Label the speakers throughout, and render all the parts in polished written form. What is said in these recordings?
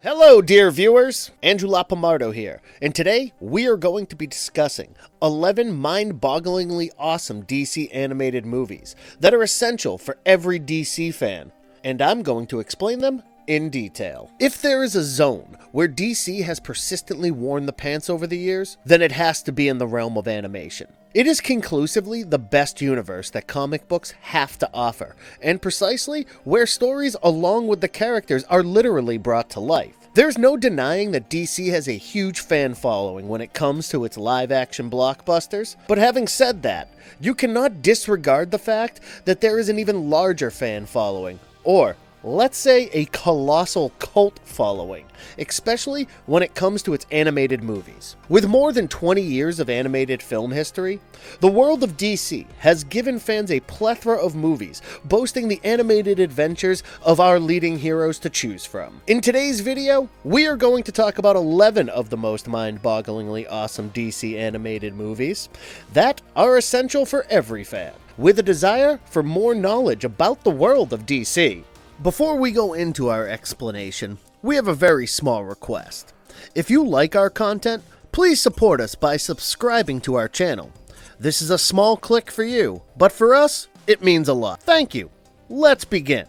Speaker 1: Hello, dear viewers! Andrew Lapomardo here, and today we are going to be discussing 11 mind-bogglingly awesome DC animated movies that are essential for every DC fan, and I'm going to explain them in detail. If there is a zone where DC has persistently worn the pants over the years, then it has to be in the realm of animation. It is conclusively the best universe that comic books have to offer, and precisely where stories along with the characters are literally brought to life. There's no denying that DC has a huge fan following when it comes to its live-action blockbusters, but having said that, you cannot disregard the fact that there is an even larger fan following, or let's say a colossal cult following, especially when it comes to its animated movies. With more than 20 years of animated film history, the world of DC has given fans a plethora of movies boasting the animated adventures of our leading heroes to choose from. In today's video, we are going to talk about 11 of the most mind-bogglingly awesome DC animated movies that are essential for every fan, with a desire for more knowledge about the world of DC. Before we go into our explanation, we have a very small request. If you like our content, please support us by subscribing to our channel. This is a small click for you, but for us, it means a lot. Thank you. Let's begin.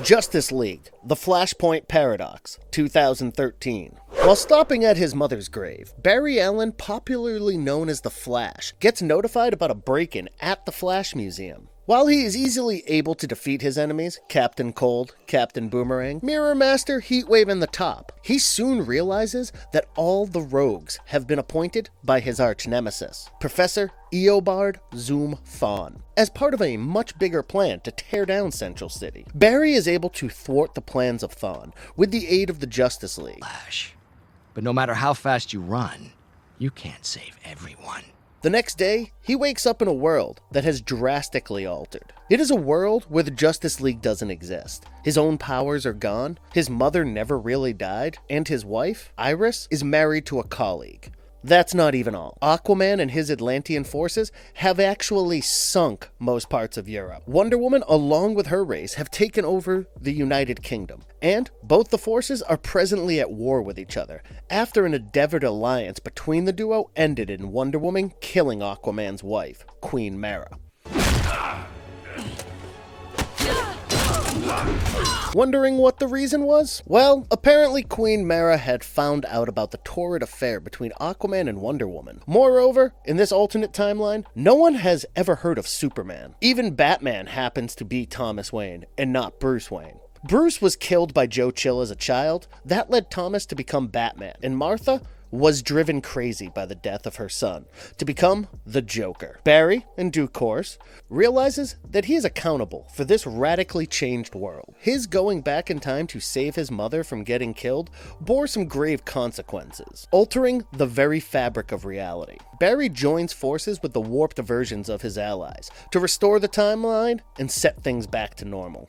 Speaker 1: Justice League, The Flashpoint Paradox, 2013. While stopping at his mother's grave, Barry Allen, popularly known as the Flash, gets notified about a break-in at the Flash Museum. While he is easily able to defeat his enemies, Captain Cold, Captain Boomerang, Mirror Master, Heatwave, and the Top, he soon realizes that all the rogues have been appointed by his arch-nemesis, Professor Eobard Zoom Thawne, as part of a much bigger plan to tear down Central City. Barry is able to thwart the plans of Thawne with the aid of the Justice League.
Speaker 2: Flash. But no matter how fast you run, you can't save everyone.
Speaker 1: The next day, he wakes up in a world that has drastically altered. It is a world where the Justice League doesn't exist. His own powers are gone, his mother never really died, and his wife, Iris, is married to a colleague. That's not even all. Aquaman and his Atlantean forces have actually sunk most parts of Europe. Wonder Woman, along with her race, have taken over the United Kingdom, and both the forces are presently at war with each other, after an endeavored alliance between the duo ended in Wonder Woman killing Aquaman's wife, Queen Mara. Wondering what the reason was? Well, apparently Queen Mara had found out about the torrid affair between Aquaman and Wonder Woman. Moreover, in this alternate timeline, no one has ever heard of Superman. Even Batman happens to be Thomas Wayne, and not Bruce Wayne. Bruce was killed by Joe Chill as a child. That led Thomas to become Batman, and Martha was driven crazy by the death of her son to become the Joker. Barry, in due course, realizes that he is accountable for this radically changed world. His going back in time to save his mother from getting killed bore some grave consequences, altering the very fabric of reality. Barry joins forces with the warped versions of his allies to restore the timeline and set things back to normal.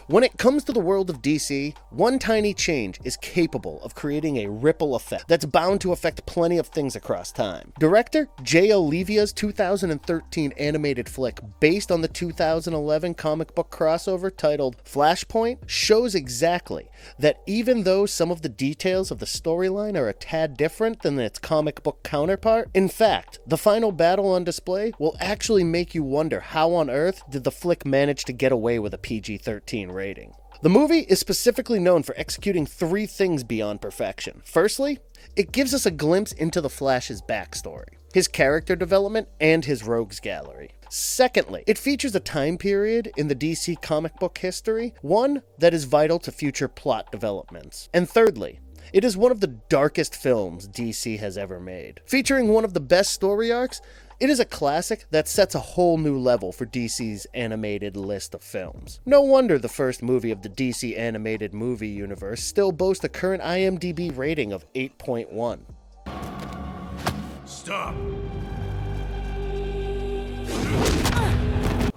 Speaker 1: When it comes to the world of DC, one tiny change is capable of creating a ripple effect that's bound to affect plenty of things across time. Director Jay Olivia's 2013 animated flick based on the 2011 comic book crossover titled Flashpoint shows exactly that even though some of the details of the storyline are a tad different than its comic book counterpart, in fact, the final battle on display will actually make you wonder how on earth did the flick manage to get away with a PG-13 rating. The movie is specifically known for executing three things beyond perfection. Firstly, it gives us a glimpse into the Flash's backstory, his character development, and his rogues gallery. Secondly, it features a time period in the DC comic book history, one that is vital to future plot developments. And thirdly, it is one of the darkest films DC has ever made. Featuring one of the best story arcs, it is a classic that sets a whole new level for DC's animated list of films. No wonder the first movie of the DC animated movie universe still boasts a current IMDb rating of 8.1.
Speaker 3: Stop!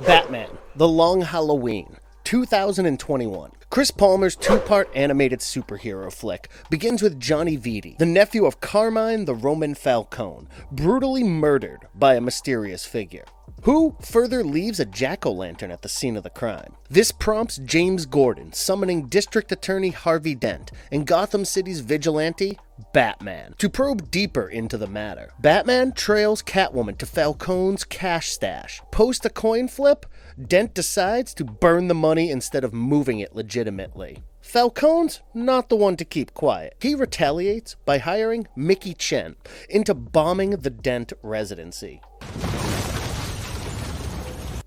Speaker 1: Batman, The Long Halloween, 2021. Chris Palmer's two-part animated superhero flick begins with Johnny Vitti, the nephew of Carmine the Roman Falcone, brutally murdered by a mysterious figure, who further leaves a jack-o'-lantern at the scene of the crime. This prompts James Gordon summoning District Attorney Harvey Dent and Gotham City's vigilante, Batman, to probe deeper into the matter. Batman trails Catwoman to Falcone's cash stash. Post a coin flip, Dent decides to burn the money instead of moving it legitimately. Falcone's not the one to keep quiet. He retaliates by hiring Mickey Chen into bombing the Dent residency.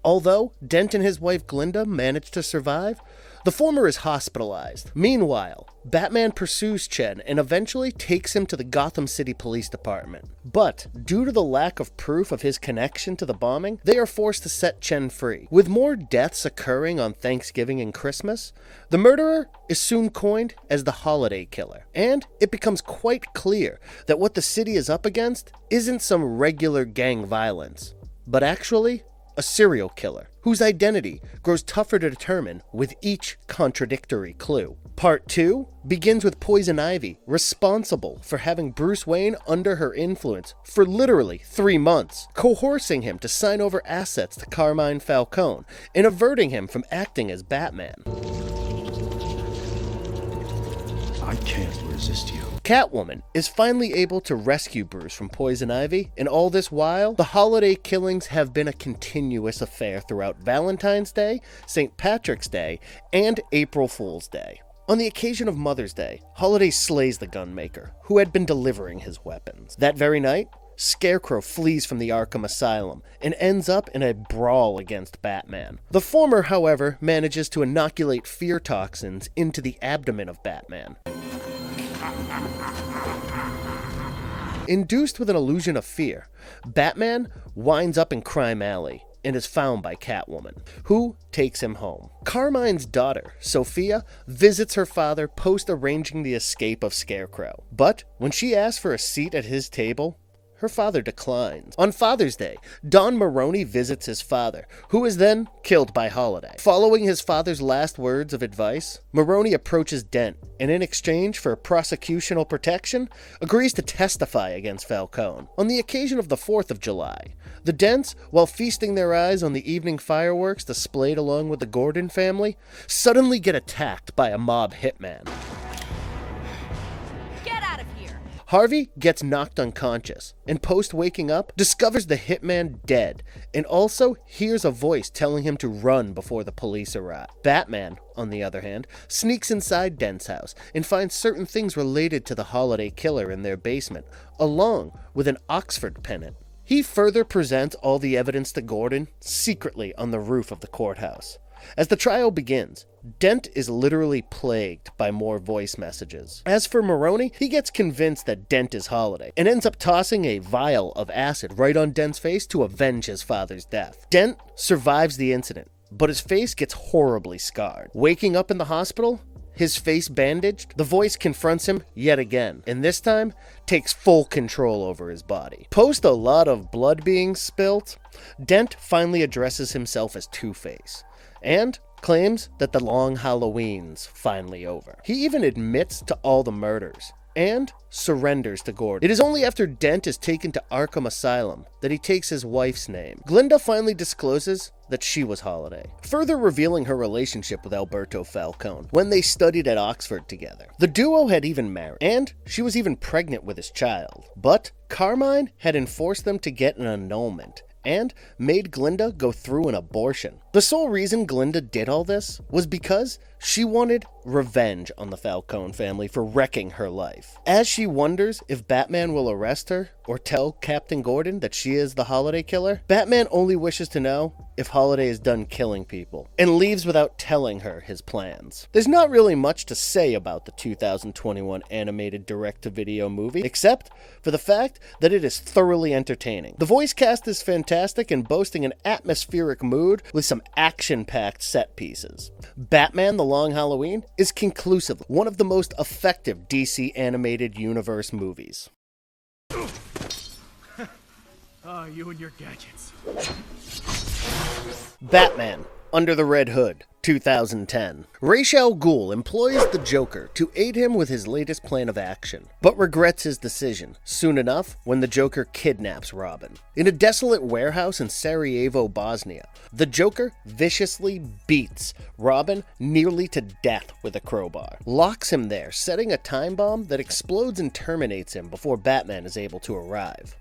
Speaker 1: Although Dent and his wife Glinda manage to survive, the former is hospitalized. Meanwhile, Batman pursues Chen and eventually takes him to the Gotham City Police Department. But due to the lack of proof of his connection to the bombing, they are forced to set Chen free. With more deaths occurring on Thanksgiving and Christmas, the murderer is soon coined as the Holiday Killer. And it becomes quite clear that what the city is up against isn't some regular gang violence, but actually a serial killer, whose identity grows tougher to determine with each contradictory clue. Part 2 begins with Poison Ivy, responsible for having Bruce Wayne under her influence for literally 3 months, coercing him to sign over assets to Carmine Falcone and averting him from acting as Batman.
Speaker 3: I can't resist you.
Speaker 1: Catwoman is finally able to rescue Bruce from Poison Ivy, and all this while, the holiday killings have been a continuous affair throughout Valentine's Day, St. Patrick's Day, and April Fool's Day. On the occasion of Mother's Day, Holiday slays the gunmaker, who had been delivering his weapons. That very night, Scarecrow flees from the Arkham Asylum and ends up in a brawl against Batman. The former, however, manages to inoculate fear toxins into the abdomen of Batman. Induced with an illusion of fear, Batman winds up in Crime Alley and is found by Catwoman, who takes him home. Carmine's daughter, Sophia, visits her father post-arranging the escape of Scarecrow. But when she asks for a seat at his table, her father declines. On Father's Day, Don Maroney visits his father, who is then killed by Holiday. Following his father's last words of advice, Maroney approaches Dent, and in exchange for prosecutional protection, agrees to testify against Falcone. On the occasion of the 4th of July, the Dents, while feasting their eyes on the evening fireworks displayed along with the Gordon family, suddenly get attacked by a mob hitman. Harvey gets knocked unconscious, and post-waking up, discovers the hitman dead, and also hears a voice telling him to run before the police arrive. Batman, on the other hand, sneaks inside Dent's house and finds certain things related to the Holiday Killer in their basement, along with an Oxford pennant. He further presents all the evidence to Gordon secretly on the roof of the courthouse. As the trial begins, Dent is literally plagued by more voice messages. As for Maroney, he gets convinced that Dent is Holiday, and ends up tossing a vial of acid right on Dent's face to avenge his father's death. Dent survives the incident, but his face gets horribly scarred. Waking up in the hospital, his face bandaged, the voice confronts him yet again, and this time takes full control over his body. Post a lot of blood being spilt, Dent finally addresses himself as Two-Face, and claims that the long Halloween's finally over. He even admits to all the murders, and surrenders to Gordon. It is only after Dent is taken to Arkham Asylum that he takes his wife's name. Glinda finally discloses that she was Holiday, further revealing her relationship with Alberto Falcone when they studied at Oxford together. The duo had even married, and she was even pregnant with his child. But Carmine had enforced them to get an annulment, and made Glinda go through an abortion. The sole reason Glinda did all this was because she wanted revenge on the Falcone family for wrecking her life. As she wonders if Batman will arrest her or tell Captain Gordon that she is the Holiday Killer, Batman only wishes to know if Holiday is done killing people, and leaves without telling her his plans. There's not really much to say about the 2021 animated direct-to-video movie, except for the fact that it is thoroughly entertaining. The voice cast is fantastic and boasting an atmospheric mood with some action-packed set pieces. Batman the Long Halloween is conclusively one of the most effective DC animated universe movies.
Speaker 4: You and your gadgets.
Speaker 1: Batman Under the Red Hood, 2010. Ra's al Ghul employs the Joker to aid him with his latest plan of action, but regrets his decision soon enough when the Joker kidnaps Robin. In a desolate warehouse in Sarajevo, Bosnia, the Joker viciously beats Robin nearly to death with a crowbar, locks him there, setting a time bomb that explodes and terminates him before Batman is able to arrive.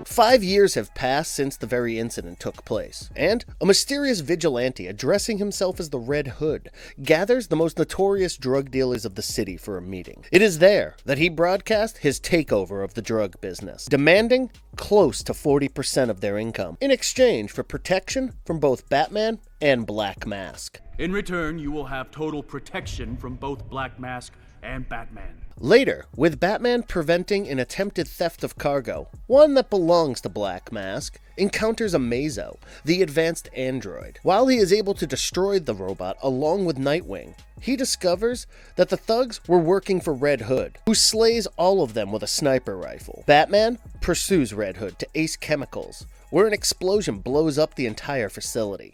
Speaker 1: 5 years have passed since the very incident took place, and a mysterious vigilante addressing himself as the Red Hood gathers the most notorious drug dealers of the city for a meeting. It is there that he broadcasts his takeover of the drug business, demanding close to 40% of their income in exchange for protection from both Batman and Black Mask.
Speaker 4: In return, you will have total protection from both Black Mask and Batman.
Speaker 1: Later, with Batman preventing an attempted theft of cargo, one that belongs to Black Mask encounters Amazo, the advanced android. While he is able to destroy the robot along with Nightwing, he discovers that the thugs were working for Red Hood, who slays all of them with a sniper rifle. Batman pursues Red Hood to Ace Chemicals, where an explosion blows up the entire facility.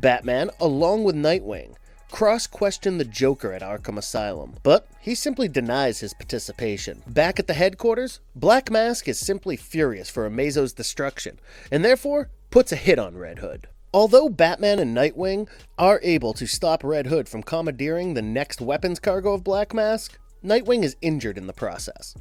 Speaker 1: Batman, along with Nightwing, cross-question the Joker at Arkham Asylum, but he simply denies his participation. Back at the headquarters, Black Mask is simply furious for Amazo's destruction, and therefore puts a hit on Red Hood. Although Batman and Nightwing are able to stop Red Hood from commandeering the next weapons cargo of Black Mask, Nightwing is injured in the process.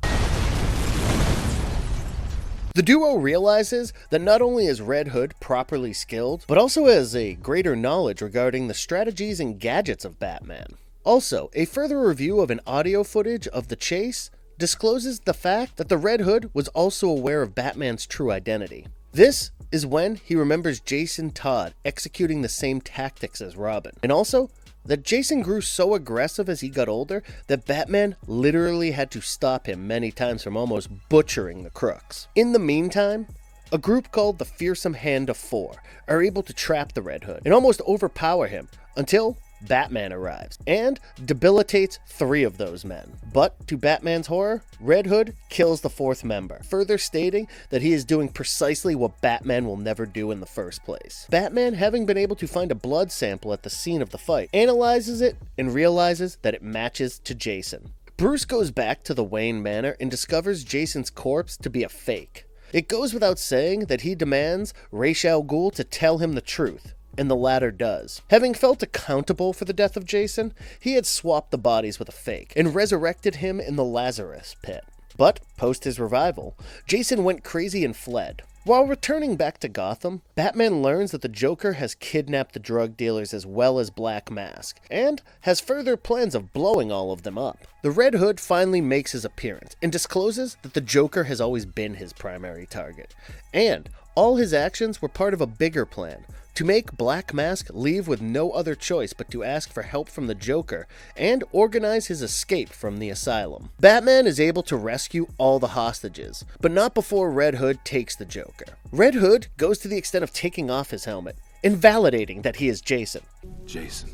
Speaker 1: The duo realizes that not only is Red Hood properly skilled, but also has a greater knowledge regarding the strategies and gadgets of Batman. Also, a further review of an audio footage of the chase discloses the fact that the Red Hood was also aware of Batman's true identity. This is when he remembers Jason Todd executing the same tactics as Robin, and also that Jason grew so aggressive as he got older that Batman literally had to stop him many times from almost butchering the crooks. In the meantime, a group called the Fearsome Hand of Four are able to trap the Red Hood and almost overpower him until Batman arrives and debilitates 3 of those men. But to Batman's horror, Red Hood kills the 4th member, further stating that he is doing precisely what Batman will never do in the first place. Batman, having been able to find a blood sample at the scene of the fight, analyzes it and realizes that it matches to Jason. Bruce goes back to the Wayne Manor and discovers Jason's corpse to be a fake. It goes without saying that he demands Ra's al Ghul to tell him the truth, and the latter does. Having felt accountable for the death of Jason, he had swapped the bodies with a fake and resurrected him in the Lazarus pit. But, post his revival, Jason went crazy and fled. While returning back to Gotham, Batman learns that the Joker has kidnapped the drug dealers as well as Black Mask, and has further plans of blowing all of them up. The Red Hood finally makes his appearance and discloses that the Joker has always been his primary target, and all his actions were part of a bigger plan to make Black Mask leave with no other choice but to ask for help from the Joker and organize his escape from the asylum. Batman is able to rescue all the hostages, but not before Red Hood takes the Joker. Red Hood goes to the extent of taking off his helmet, invalidating that he is Jason.
Speaker 3: Jason.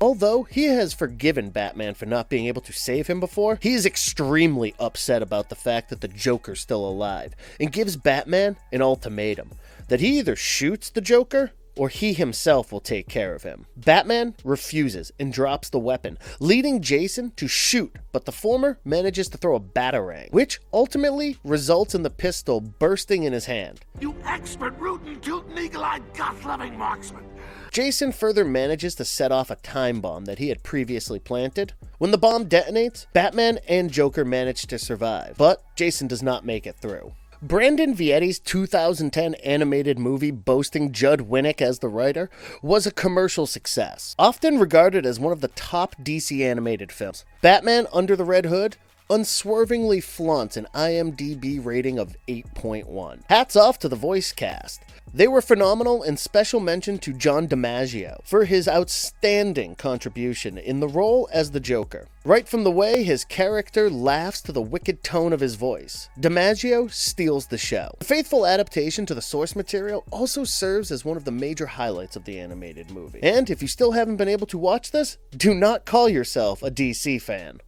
Speaker 1: Although he has forgiven Batman for not being able to save him before, he is extremely upset about the fact that the Joker's still alive, and gives Batman an ultimatum that he either shoots the Joker or he himself will take care of him. Batman refuses and drops the weapon, leading Jason to shoot, but the former manages to throw a batarang, which ultimately results in the pistol bursting in his hand.
Speaker 5: You expert, rootin', tootin', eagle-eyed, goth-loving marksman!
Speaker 1: Jason further manages to set off a time bomb that he had previously planted. When the bomb detonates, Batman and Joker manage to survive, but Jason does not make it through. Brandon Vietti's 2010 animated movie boasting Judd Winnick as the writer was a commercial success, often regarded as one of the top DC animated films. Batman Under the Red Hood unswervingly flaunts an IMDb rating of 8.1. Hats off to the voice cast. They were phenomenal, and special mention to John DiMaggio for his outstanding contribution in the role as the Joker. Right from the way his character laughs to the wicked tone of his voice, DiMaggio steals the show. The faithful adaptation to the source material also serves as one of the major highlights of the animated movie. And if you still haven't been able to watch this, do not call yourself a DC fan.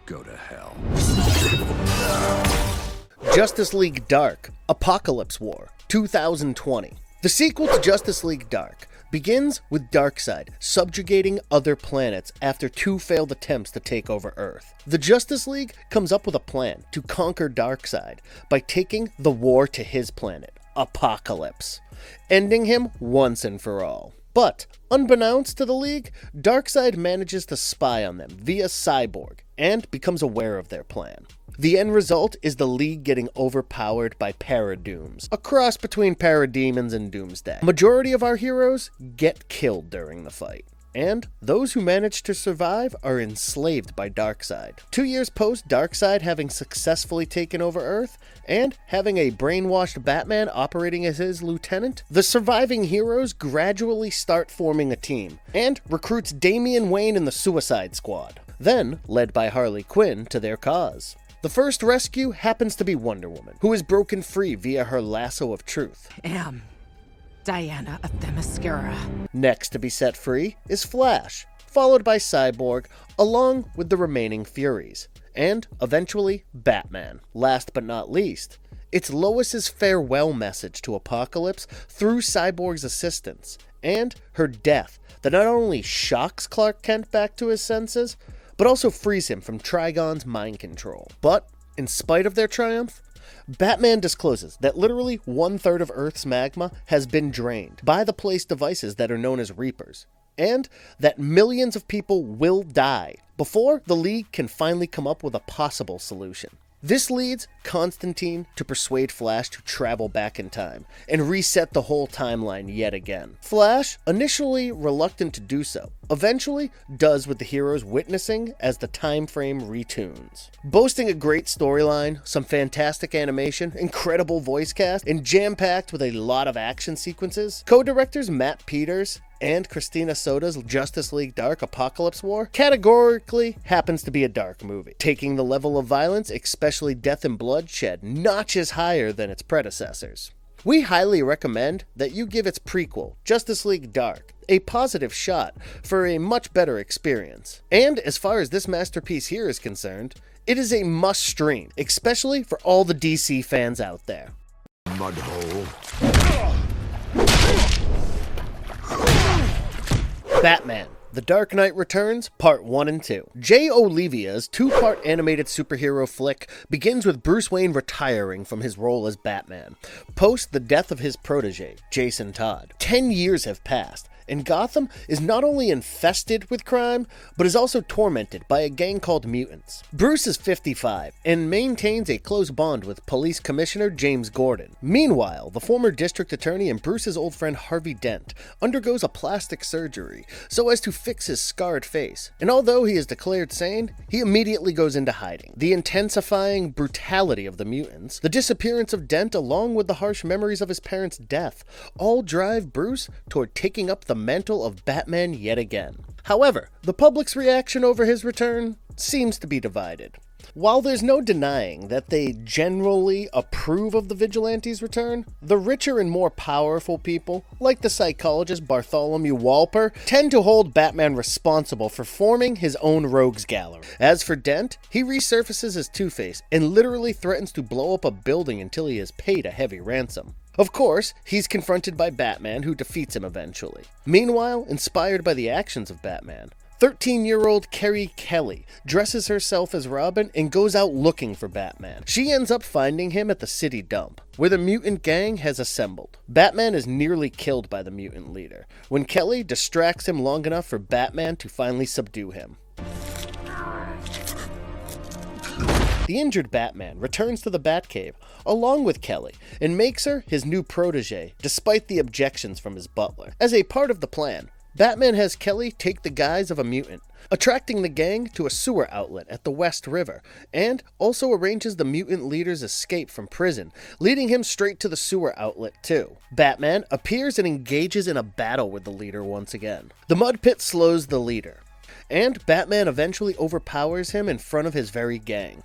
Speaker 3: Go to hell.
Speaker 1: Justice League Dark, Apokolips War, 2020. The sequel to Justice League Dark begins with Darkseid subjugating other planets after 2 failed attempts to take over Earth. The Justice League comes up with a plan to conquer Darkseid by taking the war to his planet, Apokolips, ending him once and for all. But, unbeknownst to the League, Darkseid manages to spy on them via Cyborg and becomes aware of their plan. The end result is the League getting overpowered by Paradooms, a cross between Parademons and Doomsday. Majority of our heroes get killed during the fight, and those who manage to survive are enslaved by Darkseid. 2 years post Darkseid having successfully taken over Earth, and having a brainwashed Batman operating as his lieutenant, the surviving heroes gradually start forming a team, and recruits Damian Wayne and the Suicide Squad, then led by Harley Quinn to their cause. The first rescue happens to be Wonder Woman, who is broken free via her lasso of truth.
Speaker 6: Am Diana of Themyscira.
Speaker 1: Next to be set free is Flash, followed by Cyborg, along with the remaining Furies, and eventually Batman. Last but not least, it's Lois's farewell message to Apokolips through Cyborg's assistance, and her death that not only shocks Clark Kent back to his senses, but also frees him from Trigon's mind control. But, in spite of their triumph, Batman discloses that literally 1/3 of Earth's magma has been drained by the placed devices that are known as Reapers, and that millions of people will die before the League can finally come up with a possible solution. This leads Constantine to persuade Flash to travel back in time and reset the whole timeline yet again. Flash, initially reluctant to do so, eventually does with the heroes witnessing as the time frame retunes. Boasting a great storyline, some fantastic animation, incredible voice cast, and jam-packed with a lot of action sequences, co-directors Matt Peters and Christina Soda's Justice League Dark Apokolips War categorically happens to be a dark movie, taking the level of violence, especially death and bloodshed, notches higher than its predecessors. We highly recommend that you give its prequel, Justice League Dark, a positive shot for a much better experience. And as far as this masterpiece here is concerned, it is a must stream, especially for all the DC fans out there.
Speaker 5: Mudhole.
Speaker 1: Batman, The Dark Knight Returns, Part 1 and 2. Jay Olivia's 2-part animated superhero flick begins with Bruce Wayne retiring from his role as Batman, post the death of his protege, Jason Todd. 10 years have passed, and Gotham is not only infested with crime, but is also tormented by a gang called Mutants. Bruce is 55, and maintains a close bond with Police Commissioner James Gordon. Meanwhile, the former district attorney and Bruce's old friend Harvey Dent undergoes a plastic surgery so as to fix his scarred face, and although he is declared sane, he immediately goes into hiding. The intensifying brutality of the Mutants, the disappearance of Dent along with the harsh memories of his parents' death, all drive Bruce toward taking up the mantle of Batman yet again. However, the public's reaction over his return seems to be divided. While there's no denying that they generally approve of the Vigilante's return, the richer and more powerful people, like the psychologist Bartholomew Walper, tend to hold Batman responsible for forming his own rogues gallery. As for Dent, he resurfaces as Two-Face and literally threatens to blow up a building until he has paid a heavy ransom. Of course, he's confronted by Batman, who defeats him eventually. Meanwhile, inspired by the actions of Batman, 13-year-old Carrie Kelly dresses herself as Robin and goes out looking for Batman. She ends up finding him at the city dump, where the mutant gang has assembled. Batman is nearly killed by the mutant leader, when Kelly distracts him long enough for Batman to finally subdue him. The injured Batman returns to the Batcave along with Kelly and makes her his new protege, despite the objections from his butler. As a part of the plan, Batman has Kelly take the guise of a mutant, attracting the gang to a sewer outlet at the West River, and also arranges the mutant leader's escape from prison, leading him straight to the sewer outlet too. Batman appears and engages in a battle with the leader once again. The mud pit slows the leader, and Batman eventually overpowers him in front of his very gang.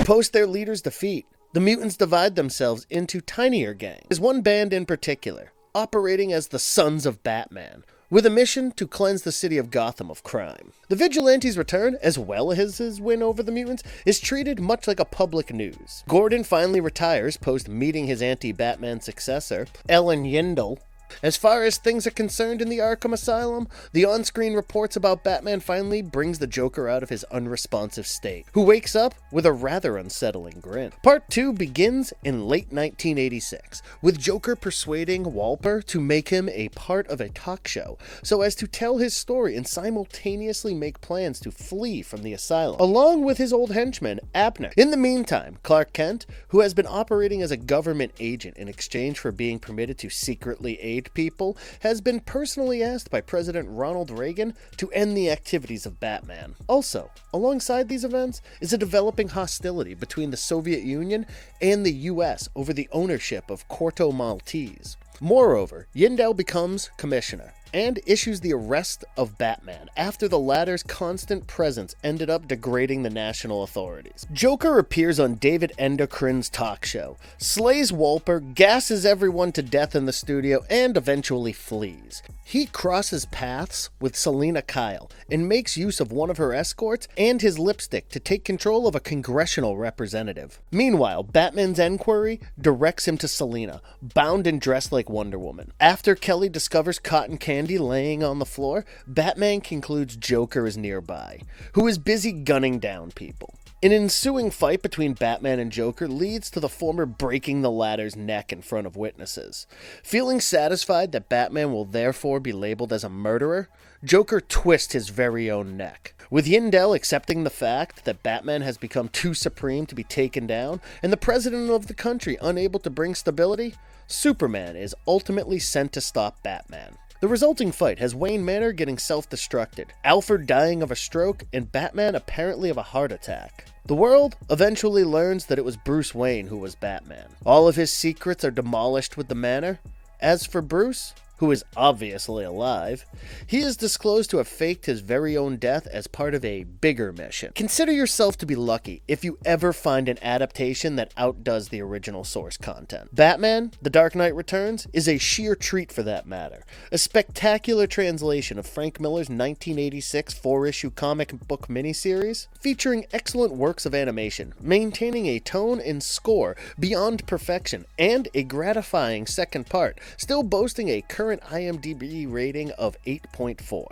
Speaker 1: Post their leader's defeat, the mutants divide themselves into tinier gangs. There's one band in particular, operating as the Sons of Batman, with a mission to cleanse the city of Gotham of crime. The Vigilante's return, as well as his win over the mutants, is treated much like a public news. Gordon finally retires post meeting his anti-Batman successor, Ellen Yindel. As far as things are concerned in the Arkham Asylum, the on-screen reports about Batman finally brings the Joker out of his unresponsive state, who wakes up with a rather unsettling grin. Part 2 begins in late 1986, with Joker persuading Walper to make him a part of a talk show, so as to tell his story and simultaneously make plans to flee from the asylum, along with his old henchman, Abner. In the meantime, Clark Kent, who has been operating as a government agent in exchange for being permitted to secretly aid people, has been personally asked by President Ronald Reagan to end the activities of Batman. Also, alongside these events is a developing hostility between the Soviet Union and the US over the ownership of Corto Maltese. Moreover, Yindel becomes commissioner and issues the arrest of Batman after the latter's constant presence ended up degrading the national authorities. Joker appears on David Endocrin's talk show, slays Walper, gasses everyone to death in the studio, and eventually flees. He crosses paths with Selina Kyle and makes use of one of her escorts and his lipstick to take control of a congressional representative. Meanwhile, Batman's enquiry directs him to Selina, bound and dressed like Wonder Woman. After Kelly discovers cotton candy laying on the floor, Batman concludes Joker is nearby, who is busy gunning down people. An ensuing fight between Batman and Joker leads to the former breaking the latter's neck in front of witnesses. Feeling satisfied that Batman will therefore be labeled as a murderer, Joker twists his very own neck. With Yindel accepting the fact that Batman has become too supreme to be taken down, and the president of the country unable to bring stability, Superman is ultimately sent to stop Batman. The resulting fight has Wayne Manor getting self-destructed, Alfred dying of a stroke, and Batman apparently of a heart attack. The world eventually learns that it was Bruce Wayne who was Batman. All of his secrets are demolished with the Manor. As for Bruce, who is obviously alive, he is disclosed to have faked his very own death as part of a bigger mission. Consider yourself to be lucky if you ever find an adaptation that outdoes the original source content. Batman: The Dark Knight Returns is a sheer treat for that matter. A spectacular translation of Frank Miller's 1986 4-issue comic book miniseries, featuring excellent works of animation, maintaining a tone and score beyond perfection, and a gratifying second part, still boasting a current IMDb rating of 8.4.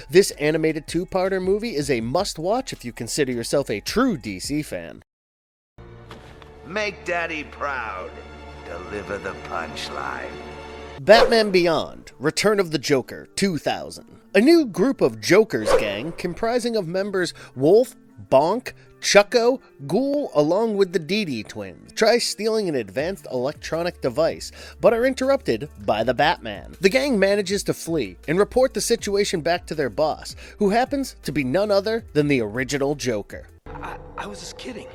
Speaker 1: This animated two-parter movie is a must-watch if you consider yourself a true DC fan.
Speaker 7: Make Daddy proud. Deliver the punchline.
Speaker 1: Batman Beyond: Return of the Joker 2000. A new group of Jokers gang comprising of members Wolf, Bonk, Chucko, Ghoul, along with the Dee twins, try stealing an advanced electronic device, but are interrupted by the Batman. The gang manages to flee and report the situation back to their boss, who happens to be none other than the original Joker.
Speaker 3: I was just kidding.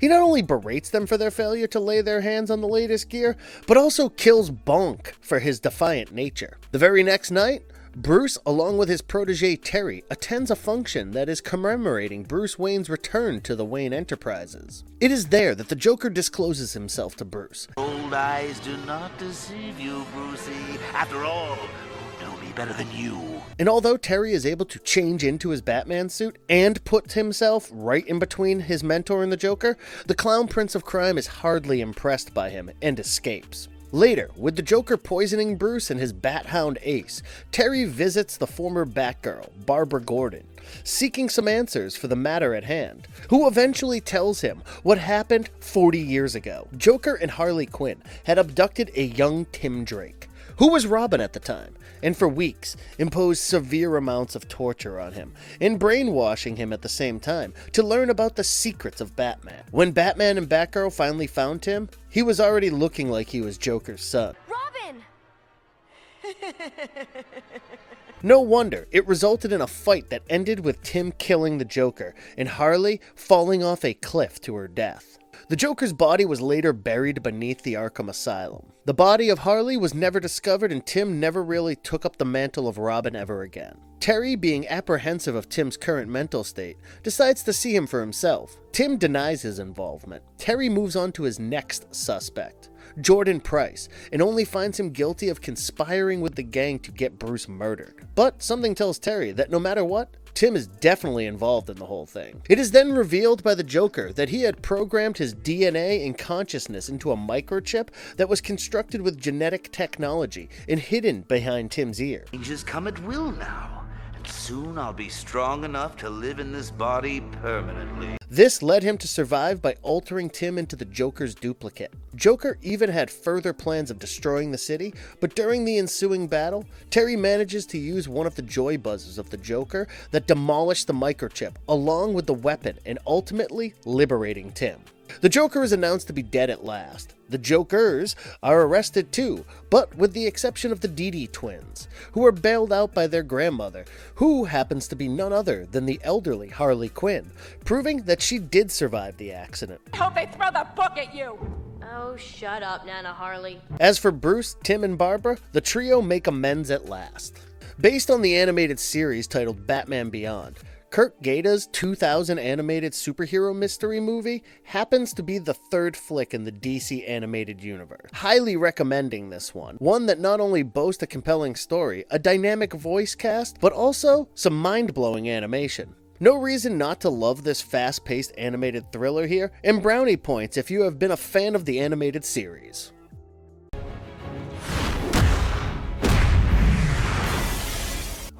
Speaker 1: He not only berates them for their failure to lay their hands on the latest gear, but also kills Bonk for his defiant nature. The very next night, Bruce, along with his protege Terry, attends a function that is commemorating Bruce Wayne's return to the Wayne Enterprises. It is there that the Joker discloses himself to Bruce.
Speaker 7: Old eyes do not deceive you, Brucey. After all, who know me better than you?
Speaker 1: And although Terry is able to change into his Batman suit and put himself right in between his mentor and the Joker, the Clown Prince of Crime is hardly impressed by him and escapes. Later, with the Joker poisoning Bruce and his Bat-Hound Ace, Terry visits the former Batgirl, Barbara Gordon, seeking some answers for the matter at hand, who eventually tells him what happened 40 years ago. Joker and Harley Quinn had abducted a young Tim Drake, who was Robin at the time, and for weeks imposed severe amounts of torture on him, and brainwashing him at the same time to learn about the secrets of Batman. When Batman and Batgirl finally found Tim, he was already looking like he was Joker's son.
Speaker 8: Robin!
Speaker 1: No wonder it resulted in a fight that ended with Tim killing the Joker and Harley falling off a cliff to her death. The Joker's body was later buried beneath the Arkham Asylum. The body of Harley was never discovered, and Tim never really took up the mantle of Robin ever again. Terry, being apprehensive of Tim's current mental state, decides to see him for himself. Tim denies his involvement. Terry moves on to his next suspect, Jordan Price, and only finds him guilty of conspiring with the gang to get Bruce murdered. But something tells Terry that no matter what, Tim is definitely involved in the whole thing. It is then revealed by the Joker that he had programmed his DNA and consciousness into a microchip that was constructed with genetic technology and hidden behind Tim's ear.
Speaker 7: Changes come at will now, and soon I'll be strong enough to live in this body permanently.
Speaker 1: This led him to survive by altering Tim into the Joker's duplicate. Joker even had further plans of destroying the city, but during the ensuing battle, Terry manages to use one of the joy buzzes of the Joker that demolished the microchip, along with the weapon, and ultimately liberating Tim. The Joker is announced to be dead at last. The Jokers are arrested too, but with the exception of the Didi twins, who are bailed out by their grandmother, who happens to be none other than the elderly Harley Quinn, proving that she did survive the accident.
Speaker 6: I hope they throw the book at you!
Speaker 8: Oh, shut up, Nana Harley.
Speaker 1: As for Bruce, Tim, and Barbara, the trio make amends at last. Based on the animated series titled Batman Beyond, Kurt Gaeta's 2000 animated superhero mystery movie happens to be the third flick in the DC animated universe. Highly recommending this one that not only boasts a compelling story, a dynamic voice cast, but also some mind-blowing animation. No reason not to love this fast-paced animated thriller here, and brownie points if you have been a fan of the animated series.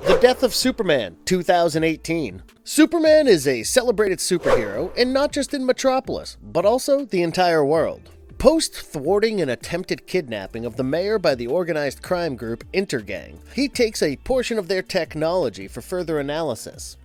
Speaker 1: The Death of Superman, 2018. Superman is a celebrated superhero, and not just in Metropolis, but also the entire world. Post thwarting an attempted kidnapping of the mayor by the organized crime group Intergang, he takes a portion of their technology for further analysis.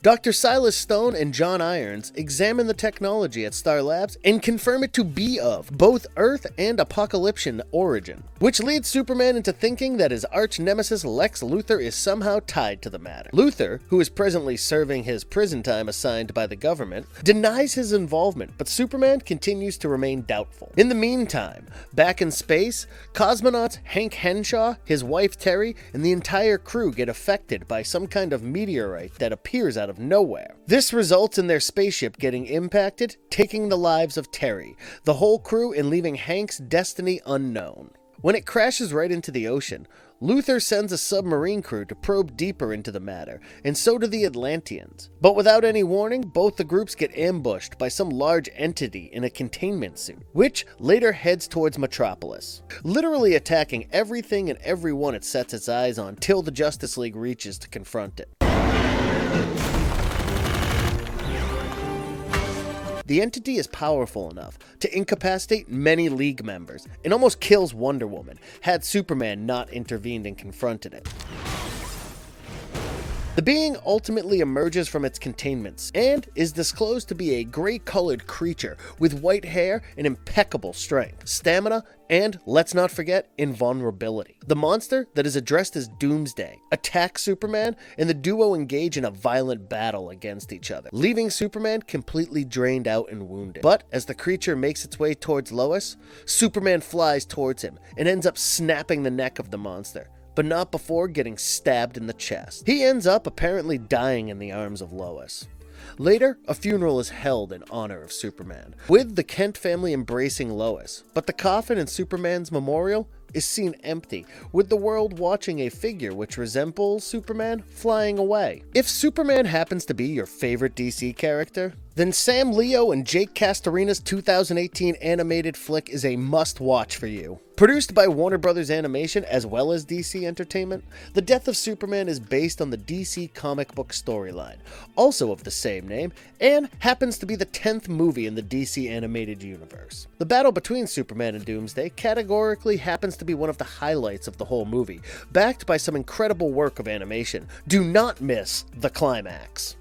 Speaker 1: Dr. Silas Stone and John Irons examine the technology at Star Labs and confirm it to be of both Earth and Apokolipsian origin, which leads Superman into thinking that his arch-nemesis Lex Luthor is somehow tied to the matter. Luthor, who is presently serving his prison time assigned by the government, denies his involvement, but Superman continues to remain doubtful. In the meantime, back in space, cosmonauts Hank Henshaw, his wife Terry, and the entire crew get affected by some kind of meteorite that appears out of nowhere. This results in their spaceship getting impacted, taking the lives of Terry, the whole crew, and leaving Hank's destiny unknown. When it crashes right into the ocean, Luthor sends a submarine crew to probe deeper into the matter, and so do the Atlanteans. But without any warning, both the groups get ambushed by some large entity in a containment suit, which later heads towards Metropolis, literally attacking everything and everyone it sets its eyes on till the Justice League reaches to confront it. The entity is powerful enough to incapacitate many League members and almost kills Wonder Woman, had Superman not intervened and confronted it. The being ultimately emerges from its containments and is disclosed to be a gray-colored creature with white hair and impeccable strength, stamina, and, let's not forget, invulnerability. The monster, that is addressed as Doomsday, attacks Superman, and the duo engage in a violent battle against each other, leaving Superman completely drained out and wounded. But as the creature makes its way towards Lois, Superman flies towards him and ends up snapping the neck of the monster, but not before getting stabbed in the chest. He ends up apparently dying in the arms of Lois. Later, a funeral is held in honor of Superman, with the Kent family embracing Lois, but the coffin in Superman's memorial is seen empty, with the world watching a figure which resembles Superman flying away. If Superman happens to be your favorite DC character, then Sam Leo and Jake Castorina's 2018 animated flick is a must-watch for you. Produced by Warner Bros. Animation as well as DC Entertainment, The Death of Superman is based on the DC comic book storyline, also of the same name, and happens to be the 10th movie in the DC animated universe. The battle between Superman and Doomsday categorically happens to be one of the highlights of the whole movie, backed by some incredible work of animation. Do not miss the climax.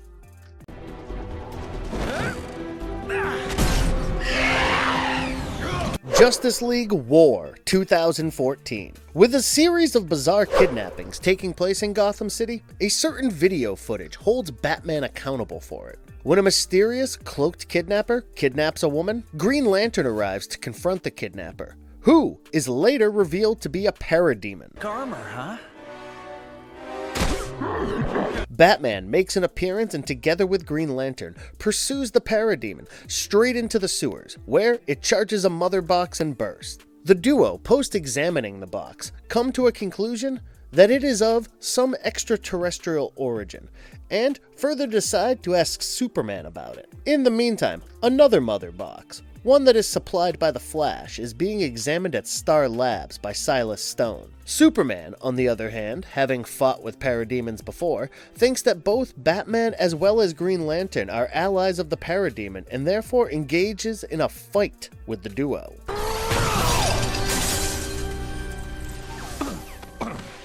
Speaker 1: Justice League War 2014. With a series of bizarre kidnappings taking place in Gotham City, a certain video footage holds Batman accountable for it. When a mysterious, cloaked kidnapper kidnaps a woman, Green Lantern arrives to confront the kidnapper, who is later revealed to be a parademon.
Speaker 7: Armor, huh?
Speaker 1: Batman makes an appearance and together with Green Lantern pursues the parademon straight into the sewers, where it charges a mother box and bursts. The duo, post-examining the box, come to a conclusion that it is of some extraterrestrial origin, and further decide to ask Superman about it. In the meantime, another mother box, one that is supplied by the Flash, is being examined at Star Labs by Silas Stone. Superman, on the other hand, having fought with parademons before, thinks that both Batman as well as Green Lantern are allies of the parademon and therefore engages in a fight with the duo.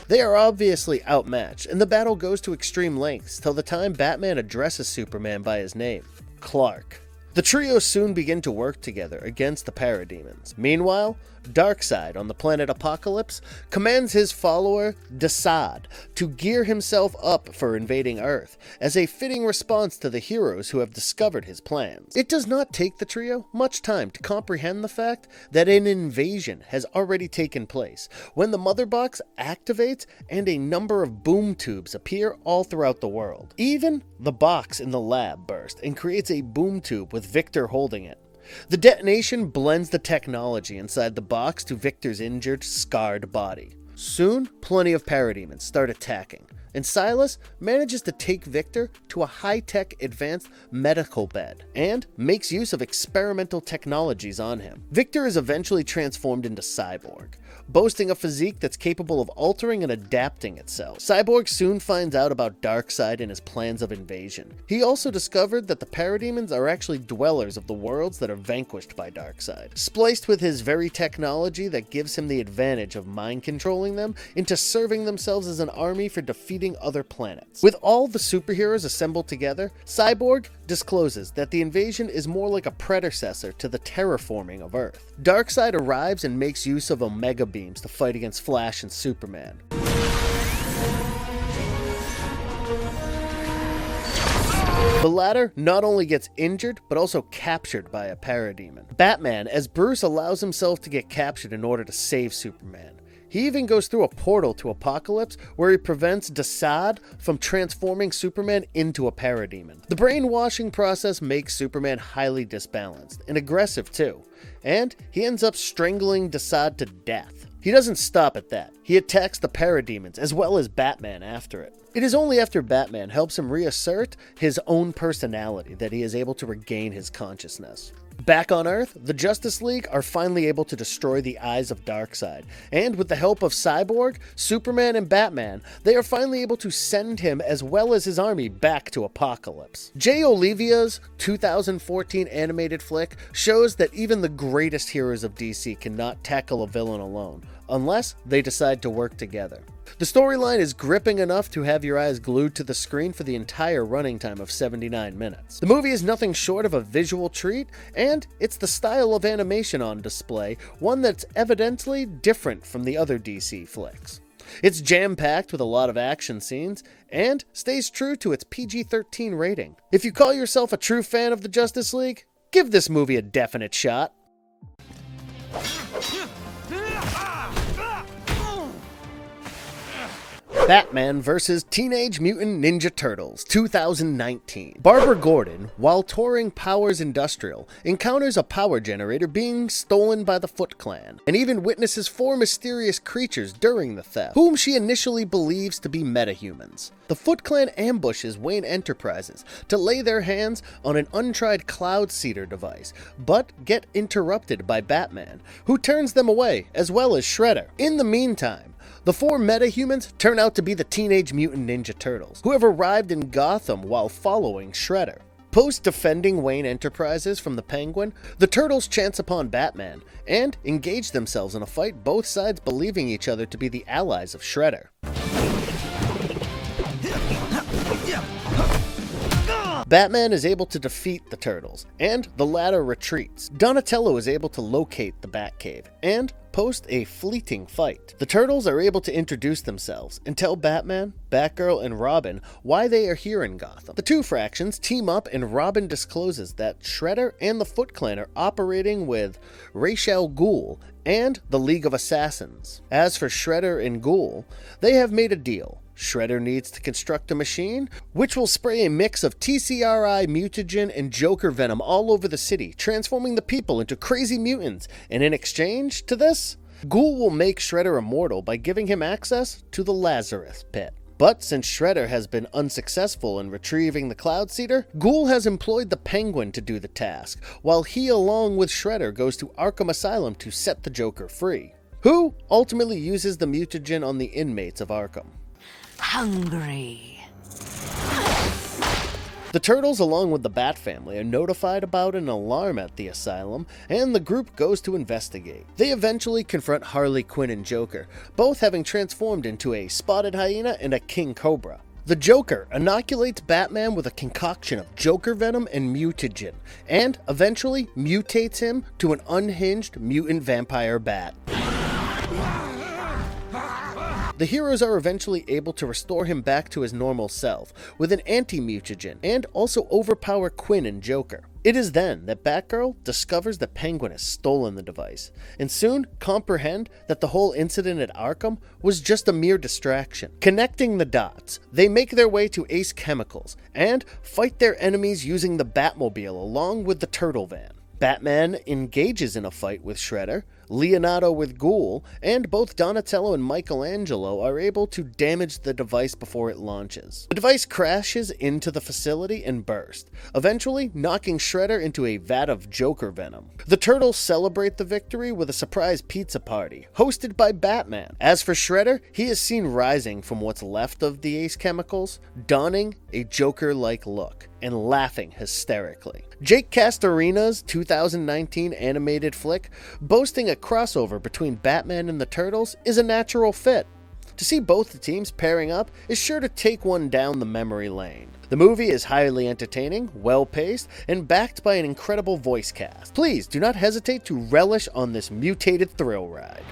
Speaker 1: They are obviously outmatched, and the battle goes to extreme lengths till the time Batman addresses Superman by his name, Clark. The trio soon begin to work together against the parademons. Meanwhile, Darkseid on the planet Apokolips commands his follower, Desaad, to gear himself up for invading Earth, as a fitting response to the heroes who have discovered his plans. It does not take the trio much time to comprehend the fact that an invasion has already taken place, when the Mother Box activates and a number of boom tubes appear all throughout the world. Even the box in the lab bursts and creates a boom tube with Victor holding it. The detonation blends the technology inside the box to Victor's injured, scarred body. Soon, plenty of parademons start attacking, and Silas manages to take Victor to a high-tech advanced medical bed and makes use of experimental technologies on him. Victor is eventually transformed into Cyborg, boasting a physique that's capable of altering and adapting itself. Cyborg soon finds out about Darkseid and his plans of invasion. He also discovered that the parademons are actually dwellers of the worlds that are vanquished by Darkseid, spliced with his very technology that gives him the advantage of mind controlling them into serving themselves as an army for defeating other planets. With all the superheroes assembled together, Cyborg discloses that the invasion is more like a predecessor to the terraforming of Earth. Darkseid arrives and makes use of Omega beams to fight against Flash and Superman. The latter not only gets injured, but also captured by a parademon. Batman, as Bruce, allows himself to get captured in order to save Superman. He even goes through a portal to Apokolips where he prevents Desaad from transforming Superman into a parademon. The brainwashing process makes Superman highly disbalanced, and aggressive too, and he ends up strangling Desaad to death. He doesn't stop at that. He attacks the parademons as well as Batman after it. It is only after Batman helps him reassert his own personality that he is able to regain his consciousness. Back on Earth, the Justice League are finally able to destroy the eyes of Darkseid, and with the help of Cyborg, Superman, and Batman, they are finally able to send him as well as his army back to Apokolips. Jay Olivia's 2014 animated flick shows that even the greatest heroes of DC cannot tackle a villain alone, unless they decide to work together. The storyline is gripping enough to have your eyes glued to the screen for the entire running time of 79 minutes. The movie is nothing short of a visual treat, and it's the style of animation on display, one that's evidently different from the other DC flicks. It's jam-packed with a lot of action scenes, and stays true to its PG-13 rating. If you call yourself a true fan of the Justice League, give this movie a definite shot. Batman vs. Teenage Mutant Ninja Turtles, 2019. Barbara Gordon, while touring Powers Industrial, encounters a power generator being stolen by the Foot Clan, and even witnesses 4 mysterious creatures during the theft, whom she initially believes to be metahumans. The Foot Clan ambushes Wayne Enterprises to lay their hands on an untried Cloud Seeder device, but get interrupted by Batman, who turns them away, as well as Shredder. In the meantime, the 4 metahumans turn out to be the Teenage Mutant Ninja Turtles, who have arrived in Gotham while following Shredder. Post-defending Wayne Enterprises from the Penguin, the Turtles chance upon Batman, and engage themselves in a fight, both sides believing each other to be the allies of Shredder. Batman is able to defeat the Turtles, and the latter retreats. Donatello is able to locate the Batcave, and post a fleeting fight. The Turtles are able to introduce themselves and tell Batman, Batgirl, and Robin why they are here in Gotham. The two fractions team up and Robin discloses that Shredder and the Foot Clan are operating with Ra's al Ghul and the League of Assassins. As for Shredder and Ghul, they have made a deal. Shredder needs to construct a machine which will spray a mix of TCRI, mutagen, and Joker venom all over the city, transforming the people into crazy mutants, and in exchange to this, Ghul will make Shredder immortal by giving him access to the Lazarus Pit. But since Shredder has been unsuccessful in retrieving the Cloudseater, Ghul has employed the Penguin to do the task, while he along with Shredder goes to Arkham Asylum to set the Joker free, who ultimately uses the mutagen on the inmates of Arkham.
Speaker 6: Hungry.
Speaker 1: The Turtles, along with the Bat family, are notified about an alarm at the asylum, and the group goes to investigate. They eventually confront Harley Quinn and Joker, both having transformed into a spotted hyena and a king cobra. The Joker inoculates Batman with a concoction of Joker venom and mutagen, and eventually mutates him to an unhinged mutant vampire bat. The heroes are eventually able to restore him back to his normal self with an anti-mutagen and also overpower Quinn and Joker. It is then that Batgirl discovers that Penguin has stolen the device and soon comprehend that the whole incident at Arkham was just a mere distraction. Connecting the dots, they make their way to Ace Chemicals and fight their enemies using the Batmobile along with the Turtle Van. Batman engages in a fight with Shredder, Leonardo with Ghul, and both Donatello and Michelangelo are able to damage the device before it launches. The device crashes into the facility and bursts, eventually knocking Shredder into a vat of Joker venom. The Turtles celebrate the victory with a surprise pizza party, hosted by Batman. As for Shredder, he is seen rising from what's left of the Ace Chemicals, donning a Joker-like look and laughing hysterically. Jake Castorina's 2019 animated flick, boasting a crossover between Batman and the Turtles, is a natural fit. To see both the teams pairing up is sure to take one down the memory lane. The movie is highly entertaining, well-paced, and backed by an incredible voice cast. Please do not hesitate to relish on this mutated thrill ride.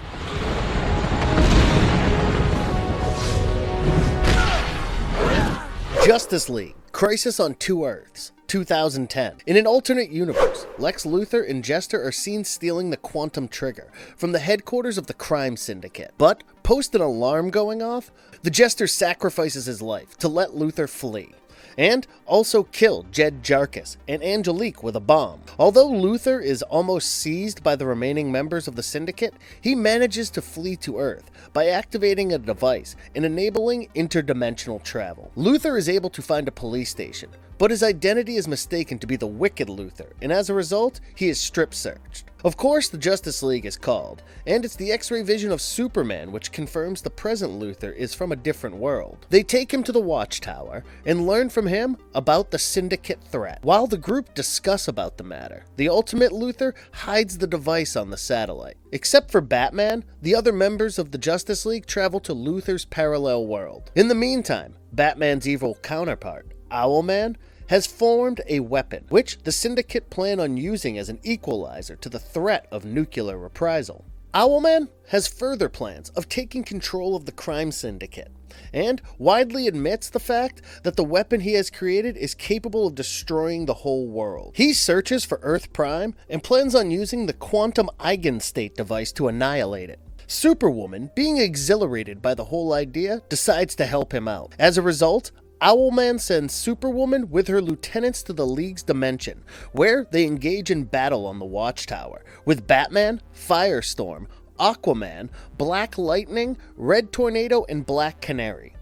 Speaker 1: Justice League: Crisis on Two Earths, 2010. In an alternate universe, Lex Luthor and Jester are seen stealing the Quantum Trigger from the headquarters of the crime syndicate. But, post an alarm going off, the Jester sacrifices his life to let Luthor flee, and also kill Jed Jarkis and Angelique with a bomb. Although Luthor is almost seized by the remaining members of the syndicate, he manages to flee to Earth by activating a device and enabling interdimensional travel. Luthor is able to find a police station, but his identity is mistaken to be the Wicked Luthor, and as a result, he is strip searched. Of course, the Justice League is called, and it's the X-ray vision of Superman which confirms the present Luthor is from a different world. They take him to the Watchtower and learn from him about the Syndicate threat. While the group discuss about the matter, the Ultimate Luthor hides the device on the satellite. Except for Batman, the other members of the Justice League travel to Luthor's parallel world. In the meantime, Batman's evil counterpart, Owlman, has formed a weapon, which the Syndicate plan on using as an equalizer to the threat of nuclear reprisal. Owlman has further plans of taking control of the crime syndicate, and widely admits the fact that the weapon he has created is capable of destroying the whole world. He searches for Earth Prime and plans on using the quantum eigenstate device to annihilate it. Superwoman, being exhilarated by the whole idea, decides to help him out. As a result, Owlman sends Superwoman with her lieutenants to the League's dimension, where they engage in battle on the Watchtower, with Batman, Firestorm, Aquaman, Black Lightning, Red Tornado, and Black Canary.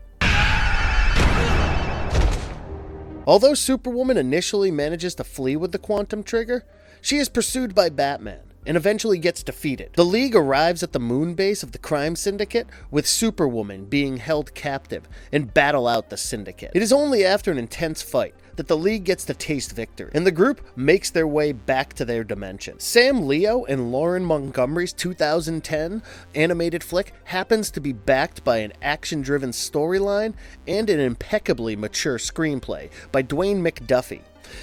Speaker 1: Although Superwoman initially manages to flee with the Quantum Trigger, she is pursued by Batman and eventually gets defeated. The League arrives at the moon base of the crime syndicate, with Superwoman being held captive, and battle out the syndicate. It is only after an intense fight that the League gets to taste victory, and the group makes their way back to their dimension. Sam Leo and Lauren Montgomery's 2010 animated flick happens to be backed by an action-driven storyline and an impeccably mature screenplay by Dwayne McDuffie.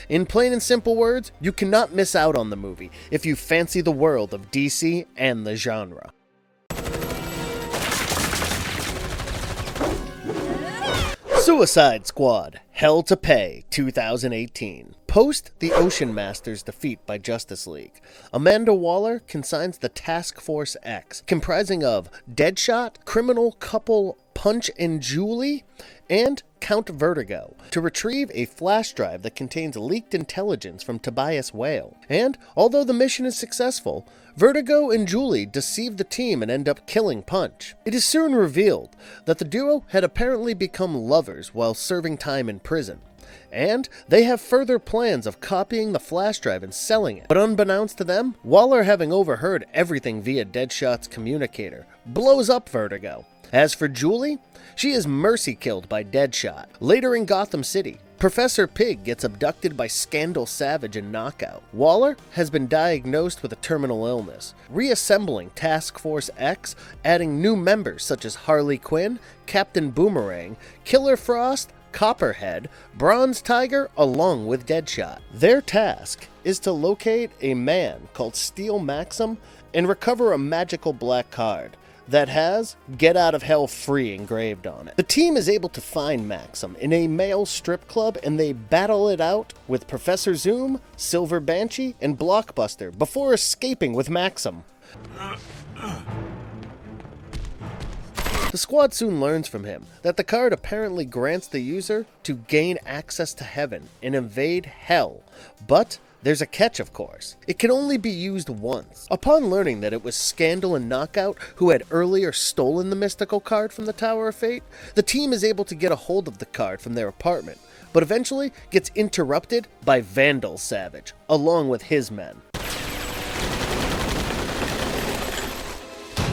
Speaker 1: In plain and simple words, you cannot miss out on the movie if you fancy the world of DC and the genre. Suicide Squad: Hell to Pay 2018. Post the Ocean Master's defeat by Justice League, Amanda Waller consigns the Task Force X, comprising of Deadshot, criminal couple Punch and Julie, and Count Vertigo, to retrieve a flash drive that contains leaked intelligence from Tobias Whale. And, although the mission is successful, Vertigo and Julie deceive the team and end up killing Punch. It is soon revealed that the duo had apparently become lovers while serving time in prison, and they have further plans of copying the flash drive and selling it. But unbeknownst to them, Waller, having overheard everything via Deadshot's communicator, blows up Vertigo. As for Julie, she is mercy-killed by Deadshot. Later in Gotham City, Professor Pig gets abducted by Scandal Savage and Knockout. Waller has been diagnosed with a terminal illness, reassembling Task Force X, adding new members such as Harley Quinn, Captain Boomerang, Killer Frost, Copperhead, Bronze Tiger, along with Deadshot. Their task is to locate a man called Steel Maxim and recover a magical black card that has "Get Out of Hell Free" engraved on it. The team is able to find Maxim in a male strip club, and they battle it out with Professor Zoom, Silver Banshee, and Blockbuster before escaping with Maxim. The squad soon learns from him that the card apparently grants the user to gain access to heaven and invade hell, but there's a catch, of course. It can only be used once. Upon learning that it was Scandal and Knockout who had earlier stolen the mystical card from the Tower of Fate, the team is able to get a hold of the card from their apartment, but eventually gets interrupted by Vandal Savage, along with his men.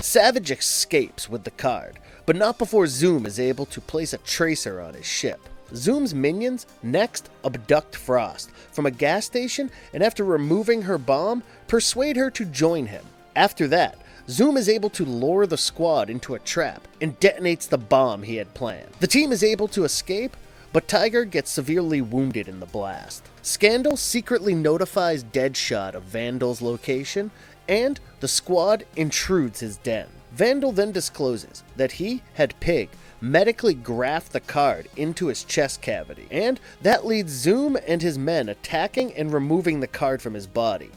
Speaker 1: Savage escapes with the card, but not before Zoom is able to place a tracer on his ship. Zoom's minions next abduct Frost from a gas station, and after removing her bomb, persuade her to join him. After that, Zoom is able to lure the squad into a trap and detonates the bomb he had planned. The team is able to escape, but Tiger gets severely wounded in the blast. Scandal secretly notifies Deadshot of Vandal's location, and the squad intrudes his den. Vandal then discloses that he had Pig medically graft the card into his chest cavity, and that leads Zoom and his men attacking and removing the card from his body,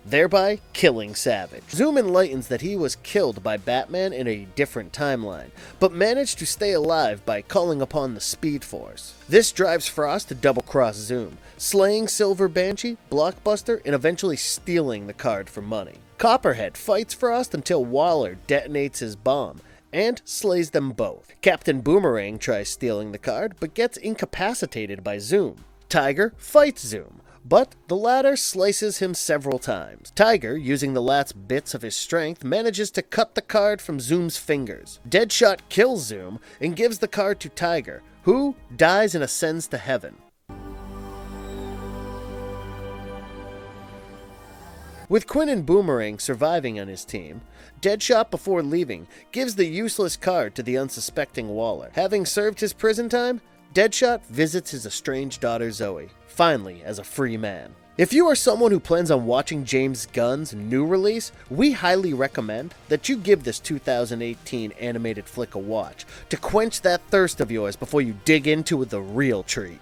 Speaker 1: thereby killing Savage. Zoom enlightens that he was killed by Batman in a different timeline, but managed to stay alive by calling upon the Speed Force. This drives Frost to double-cross Zoom, slaying Silver Banshee, Blockbuster, and eventually stealing the card for money. Copperhead fights Frost until Waller detonates his bomb and slays them both. Captain Boomerang tries stealing the card, but gets incapacitated by Zoom. Tiger fights Zoom, but the latter slices him several times. Tiger, using the last bits of his strength, manages to cut the card from Zoom's fingers. Deadshot kills Zoom and gives the card to Tiger, who dies and ascends to heaven. With Quinn and Boomerang surviving on his team, Deadshot, before leaving, gives the useless card to the unsuspecting Waller. Having served his prison time, Deadshot visits his estranged daughter Zoe, finally as a free man. If you are someone who plans on watching James Gunn's new release, we highly recommend that you give this 2018 animated flick a watch to quench that thirst of yours before you dig into the real treat.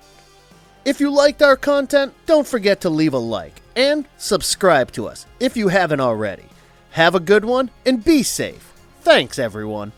Speaker 1: If you liked our content, don't forget to leave a like and subscribe to us if you haven't already. Have a good one and be safe. Thanks, everyone.